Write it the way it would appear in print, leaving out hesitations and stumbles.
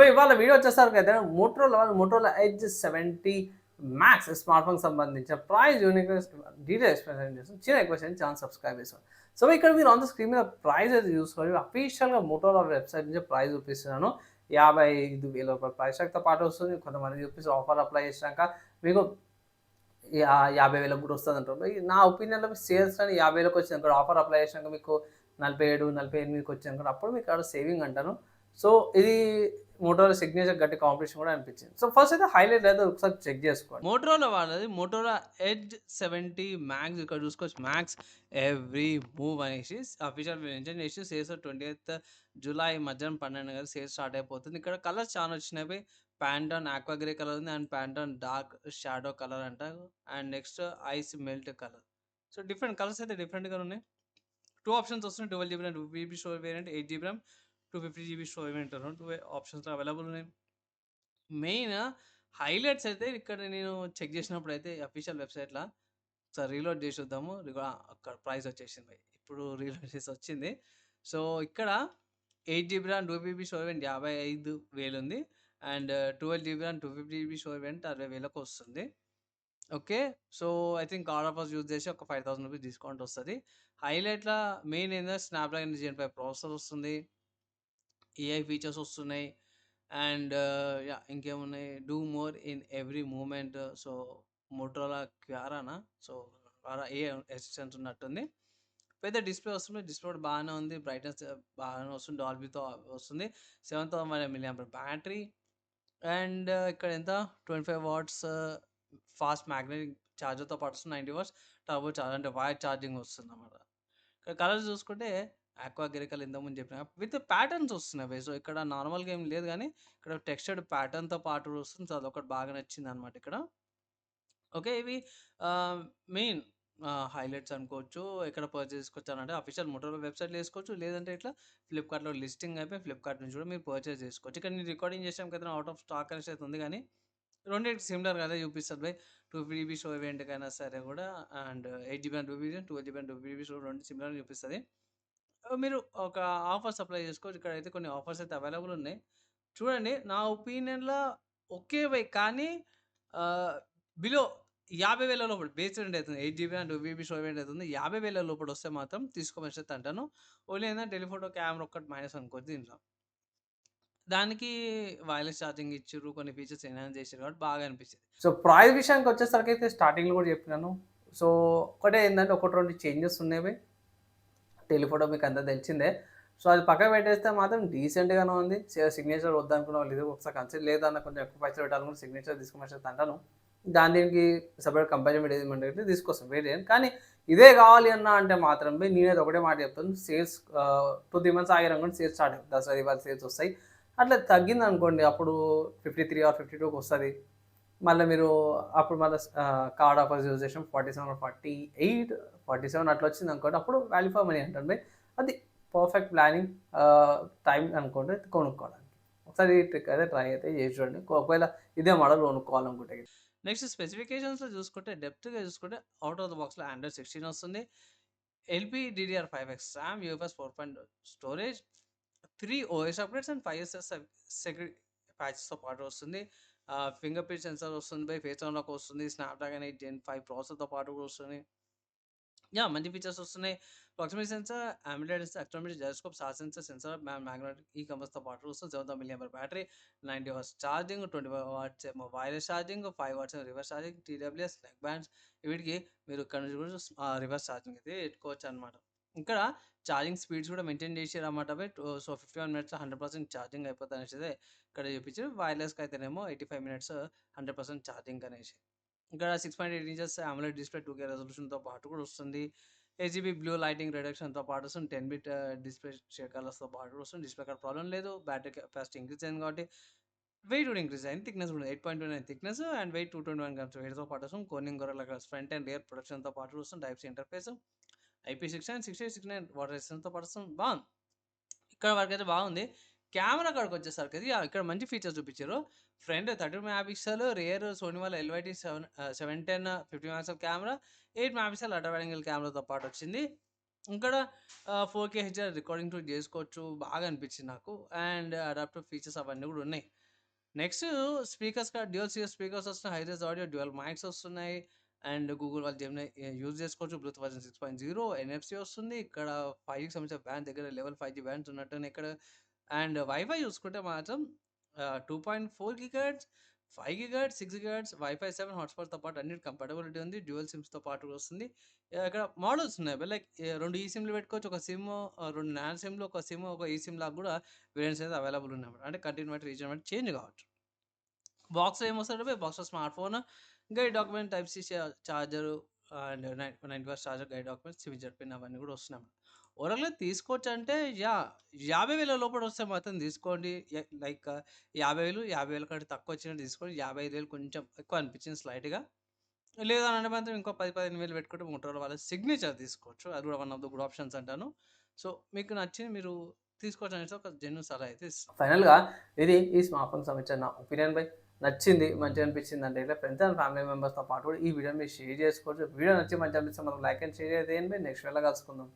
ఇవాళ వీడియో వచ్చేసరికైతే Motorola Edge 70 Max smart ఫోన్‌కి సంబంధించిన ప్రైస్, యూనిక్‌నెస్, డీటెయిల్స్ ఎక్స్‌ప్లెయిన్ చేస్తాను. చిన్న రిక్వెస్ట్ అండి, ఛానల్ సబ్స్క్రైబ్ చేసుకోండి. ఇక్కడ మీరు ఆన్ ద స్క్రీన్ మీద ప్రైస్ అయితే చూసుకోండి. అఫీషియల్‌గా మోటరోలా వెబ్‌సైట్ నుంచి ప్రైస్ చూపిస్తున్నాను. 55,000 రూపాయల ప్రైస్ ట్యాగ్‌తో పాటు వస్తుంది. కొంతమంది చూపిస్తారు ఆఫర్ అప్లై చేసినాక మీకు 50,000 కూడా వస్తదంటారు. నా ఒపీనియన్‌లో సేల్స్ అని 50,000కి వచ్చిందనుకోండి, ఆఫర్ అప్లై చేసినాక మీకు 47, 48కి వచ్చిందనుకోండి, అప్పుడు మీకు ఆడ సేవింగ్ అంటాను. ఇది మోటరోలా సిగ్నేచర్ గట్టి కాంపిటీషన్ కూడా అనిపించింది. ఫస్ట్ అయితే హైలైట్ అయితే ఒకసారి చెక్ చేసుకోండి. మోటరోలా వాళ్ళది మోటరోలా ఎడ్జ్ 70 మ్యాక్స్. ఇక్కడ చూసుకోవచ్చు, మ్యాక్స్ ఎవ్రీ మూవ్ అనేసి అఫీషియల్ మెన్షన్ చేసి సేల్స్ 20th జూలై మధ్యాహ్నం 12 గంటలకు సేల్స్ స్టార్ట్ అయిపోతుంది. ఇక్కడ కలర్స్ చాలా వచ్చినవి. ప్యాంటోన్ ఆక్వా గ్రే కలర్ ఉంది and Pantone dark shadow colour అంట. And next ice melt colour. So different colours అయితే డిఫరెంట్‌గా ఉన్నాయి. 2 ఆప్షన్స్ వస్తున్నాయి. 12 GB RAM 2 GB storage variant, 8 GB RAM 250 GB storage variant. 2 ఆప్షన్స్‌లో అవైలబుల్ ఉన్నాయి. మెయిన్ హైలైట్స్ అయితే ఇక్కడ నేను చెక్ చేసినప్పుడైతే అఫీషియల్ వెబ్‌సైట్‌ల ఒకసారి రీలోడ్ చేసి చూద్దాము. అక్కడ ప్రైస్ వచ్చేసింది. ఇప్పుడు రీలోడ్ చేసి వచ్చింది. సో ఇక్కడ 8 GB RAM 2 GB storage variant 55,000 ఉంది. And 12 GB RAM 250 GB storage variant 60,000కి వస్తుంది. Okay. So, I think card offers use చేసి ఒక 5,000 రూపీస్ డిస్కౌంట్ వస్తది. హైలైట్‌ల మెయిన్ ఏందంటే స్నాప్‌డ్రాగన్ జెన్ 5 ప్రాసెసర్ వస్తుంది. ఏఐ ఫీచర్స్ వస్తున్నాయి. And yeah! ఇంకేమున్నాయి, do more in every movement. So, Motorola క్వారానా? సో, క్వారా ఏఐ అసిస్టెంట్ ఉన్నట్టుంది. పెద్ద డిస్‌ప్లే వస్తుంది. డిస్‌ప్లే కూడా బాగానే ఉంది. బ్రైట్‌నెస్ బాగానే వస్తుంది. డాల్బీతో వస్తుంది. 7000 మిల్లీ బ్యాటరీ. అండ్ ఇక్కడ ఎంత 25 వాట్స్ ఫాస్ట్ మ్యాగ్నెటిక్ చార్జర్‌తో పాటు వస్తుంది. 90 వాట్స్ టర్బో చార్జర్ అంటే వైర్ ఛార్జింగ్ వస్తుందన్నమాట. ఇక్కడ కలర్స్ చూసుకుంటే ఆక్వా గ్రే కలర్ ఇంతకుముందు చెప్పిన విత్ ప్యాటర్న్స్ వస్తున్నాయి. సో, ఇక్కడ నార్మల్‌గా ఏం లేదు గానీ ఇక్కడ టెక్స్చర్డ్ ప్యాటర్న్‌తో పాటు వస్తుంది. సో, అదొకటి బాగా నచ్చిందన్నమాట ఇక్కడ. ఓకే. ఇవి మెయిన్ హైలైట్స్ అనుకోవచ్చు. ఎక్కడ పర్చేజ్ చేసుకోవచ్చనంటే అఫీషియల్ మోటరోలా వెబ్‌సైట్‌లో చేసుకోవచ్చు. లేదంటే ఇట్లా ఫ్లిప్‌కార్ట్‌లో లిస్టింగ్ అయిపోయి ఫ్లిప్‌కార్ట్ నుంచి కూడా మీరు పర్చేజ్ చేసుకోవచ్చు. ఇక్కడ నేను రికార్డింగ్ చేసాం కదా! ఔట్ ఆఫ్ స్టాక్ అనేసి అయితే ఉంది గానీ రెండిటికి సిమిలర్‌గా అదే చూపిస్తది బై. 2 జీబీ స్టోరేజ్ వేరియంట్‌కైనా సరే కూడా and 8 GB and 2 GB, 12 GB and 2 GB storage 2 సిమిలర్‌గా చూపిస్తది. మీరు ఒక ఆఫర్స్ అప్లై చేసుకోవచ్చు. ఇక్కడైతే కొన్ని ఆఫర్స్ అయితే అవైలబుల్ ఉన్నాయి. చూడండి, నా ఒపీనియన్‌లో ఓకే బై. కానీ ఆహ్, బిలో 50,000 లోపల బేస్ వేరియంట్ అయితుంది. 8 GB and 2 GB storage variant అయితుంది. 50,000 లోపల వస్తే మాత్రం తీసుకోమనేసి అయితే అంటాను. ఓన్లీ ఏందంటే టెలిఫోటో కెమెరా ఒక్కటి మైనస్ అనుకోవచ్చు దీంట్లో. దానికి వైర్‌లెస్ ఛార్జింగ్ ఇచ్చిర్రు. కొన్ని ఫీచర్స్ ఎన్హాన్స్ చేసిర్రు కాబట్టి బాగా అనిపించింది. ప్రైస్ విషయానికొచ్చేసరికైతే స్టార్టింగ్‌లో కూడా చెప్పినాను. సో, ఒకటే ఏందంటే 1, 2 చేంజెస్ ఉన్నాయి. టెలిఫోటో మీకంతా తెలిసిందే. అది పక్కకు పెట్టేస్తే మాత్రం డీసెంట్‌గానే ఉంది. సిగ్నేచర్ వద్దనుకున్న వాళ్ళు ఇది ఒకసారి కన్సిడర్ లేదన్న కొంచెం ఎక్కువ పైసలు పెట్టాలనుకుంటే సిగ్నేచర్ తీసుకోమనేసి అంటాను. దీనికి సెపరేట్ కంపారిజన్ అయితే తీసుకొస్తాం వేరేం. కానీ ఇదే కావాలి అన్నా అంటే మాత్రం నేనైతే ఒకటే మాట చెప్తాను. సేల్స్ 2, 3 మంత్స్ ఆగారనుకోండి సేల్స్ స్టార్ట్ అవుతాయి. దసరా, దీపావళి సేల్స్ వస్తాయి. అట్లా తగ్గిందనుకోండి అప్పుడు 53 ఆర్ 52కి వస్తది. మళ్ళా మీరు అప్పుడు మళ్ళా కార్డ్ ఆఫర్స్ యూజ్ చేసినాం 47 ఆర్ 48, 47 అట్లా వచ్చిందనుకోండి అప్పుడు వాల్యూ ఫర్ మనీ అంటాను. అది పర్ఫెక్ట్ ప్లానింగ్ టైం అనుకోండి కొనుక్కోవడానికి. ఒకసారి ఈ ట్రిక్ అయితే ట్రై అయితే చేసి చూడండి. ఒకవేళ ఇదే మోడల్ కొనుక్కోవాలనుకుంటే. నెక్స్ట్ స్పెసిఫికేషన్స్‌లో చూసుకుంటే డెప్త్‌గా చూసుకుంటే ఔట్ ఆఫ్ ద బాక్స్‌లో ఆండ్రాయిడ్ 16 వస్తుంది. LPDDR5X RAM, UFS 4.0 storage, 3 OS updates and 5 years security ప్యాచెస్‌తో పాటు వస్తుంది. ఫింగర్ ప్రింట్ సెన్సార్ వస్తుంది. ఫేస్ అన్లాక్ వస్తుంది. స్నాప్‌డ్రాగన్ 8 Gen 5 ప్రాసెసర్‌తో పాటు కూడా వస్తుంది. మంచి ఫీచర్స్ వస్తున్నాయి. Proximity sensor, emulated accelerometer, gyroscope, సాస్ సెన్సార్, మ్యాగ్నెటిక్ ఈ-కామర్స్‌తో పాటు వస్తుంది. 7000 milli battery, 90 watts charging, 25 watts ఏమో వైర్లెస్ ఛార్జింగ్, 5 వాట్స్ ఏమో reverse charging, TWS neck bands. వీటికి మీరు ఇక్కడ నుంచి కూడా రివర్స్ ఛార్జింగ్ అయితే పెట్టుకోవచ్చనమాట. ఇక్కడ ఛార్జింగ్ స్పీడ్స్ కూడా మెయింటైన్ చేసిర్రన్నమాట. 51 మినిట్స్‌లో 100% ఛార్జింగ్ అయిపోతదనేసి అయితే ఇక్కడ చూపించారు. వైర్లెస్‌కి అయితేనేమో 85 మినిట్స్ 100% ఛార్జింగ్ అనేసి. ఇక్కడ 6.8 ఇంచెస్ అమోలెడ్ డిస్‌ప్లే 2K రెజల్యూషన్‌తో పాటు కూడా వస్తుంది. AGB బ్లూ లైటింగ్ రిడక్షన్‌తో పాటు వస్తుంది. 10 బిట్ డిస్‌ప్లే షేడ్ కలర్స్‌తో పాటు కూడా వస్తుంది. డిస్‌ప్లే కార్డ్ ప్రాబ్లమ్ లేదు. బ్యాటరీ కెపాసిటీ ఇంక్రీజ్ అయింది కాబట్టి వెయిట్ కూడా ఇంక్రీజ్ అయింది. థిక్‌నెస్ కూడా 8.29 థిక్‌నెస్ అండ్ వెయిట్ 221 గ్రామ్స్ వెయిట్‌తో పాటు వస్తుంది. Corning Gorilla glass front and rear ప్రొటెక్షన్‌తో పాటు వస్తుంది. Type C interface, IP69, 6869 water రెసిస్టెన్స్‌తో పాటు వస్తుంది. బాగుంది. ఇక్కడ వరకైతే బాగుంది. కెమెరా కాడికొచ్చేసరికి ఇక్కడ మంచి ఫీచర్స్ చూపించారు. Front 32 megapixel, rear Sony వాళ్ళ LYT 710 50 megapixel camera, 8 megapixel ultra wide angle కెమెరాతో పాటు వచ్చింది. ఇక్కడ 4K హెచ్‌ఆర్ రికార్డింగ్ టూల్ చేసుకోవచ్చు. బాగా అనిపించింది నాకు. అండ్ అడాప్టివ్ ఫీచర్స్ అవన్నీ కూడా ఉన్నాయి. నెక్స్ట్ స్పీకర్స్ కూడా డ్యూయల్ సిఎస్ స్పీకర్స్ వస్తున్నాయి. High raise audio, dual mics వస్తున్నాయి. అండ్ గూగుల్ వాళ్ళ జెమినీ యూజ్ చేసుకోవచ్చు. బ్లూటూత్ వర్షన్ 6.0 ఎన్ఎఫ్‌సి వస్తుంది. ఇక్కడ 5కి సంబంధించిన బ్యాండ్ దగ్గర లెవెల్ 5G బ్యాండ్స్ ఉన్నట్టున్నాయి ఇక్కడ. అండ్ వైఫై చూసుకుంటే మాత్రం 2.4 గిగాహెర్ట్జ్, 5 గిగాహెర్ట్జ్, 6 గిగాహెర్ట్జ్, వైఫై 7 హాట్‌స్పాట్‌తో పాటు అన్నిటి కంపాటబిలిటీ ఉంది. డ్యూయల్ సిమ్స్‌తో పాటు కూడా వస్తుంది. ఇక్కడ మోడల్స్ ఉన్నాయి. లైక్ 2 ఈ సిమ్‌లు పెట్టుకోవచ్చు. ఒక సిమ్ 2 నాన్ సిమ్‌లు, ఒక సిమ్, ఒక ఈ సిమ్ లాగా కూడా వేరియంట్స్ అయితే అవైలబుల్ ఉన్నాయన్నమాట. అంటే కంటిన్యూ బట్టి రీజియన్ బట్టి చేంజ్ కావచ్చు. బాక్స్‌లో ఏమొస్తదంటే బాక్స్‌లో smart phone, guide document, type C charger and 90 watts charger, guide documents, సివిజెడ్ పిన్ అవన్నీ కూడా వస్తున్నాయన్నమాట. ఓవరాల్‌గా తీసుకోవచ్చంటే 50,000 లోపల వస్తే మాత్రం తీసుకోండి. లైక్ 50,000, 50,000 కంటే తక్కువ వచ్చినట్టు తీసుకోండి. 55,000 కొంచెం ఎక్కువ అనిపించింది స్లైట్‌గా. లేదనంటే మాత్రం ఇంకో 10, 15,000 పెట్టుకుంటే మోటరోలా వాళ్ళ సిగ్నేచర్ తీసుకోవచ్చు. అది కూడా one of the good options అంటాను. సో, మీకు నచ్చింది మీరు తీసుకోవచ్చనేసి ఒక జెన్యూన్ సలహా అయితే ఇస్తాను. ఫైనల్‌గా ఇది ఈ స్మార్ట్ ఫోన్‌కి సంబంధించిన నా ఒపీనియన్ బై. నచ్చింది, మంచిగా అనిపించింది అంటే ఇట్లా ఫ్రెండ్స్ అండ్ ఫ్యామిలీ మెంబర్స్‌తో పాటు కూడా ఈ వీడియోని మీరు షేర్ చేసుకోవచ్చు. వీడియో నచ్చి మంచిగా అనిపిస్తే మనం లైక్ అండ్ షేర్ చేయండి. నెక్స్ట్ వీడియోలో కలుసుకుందాం.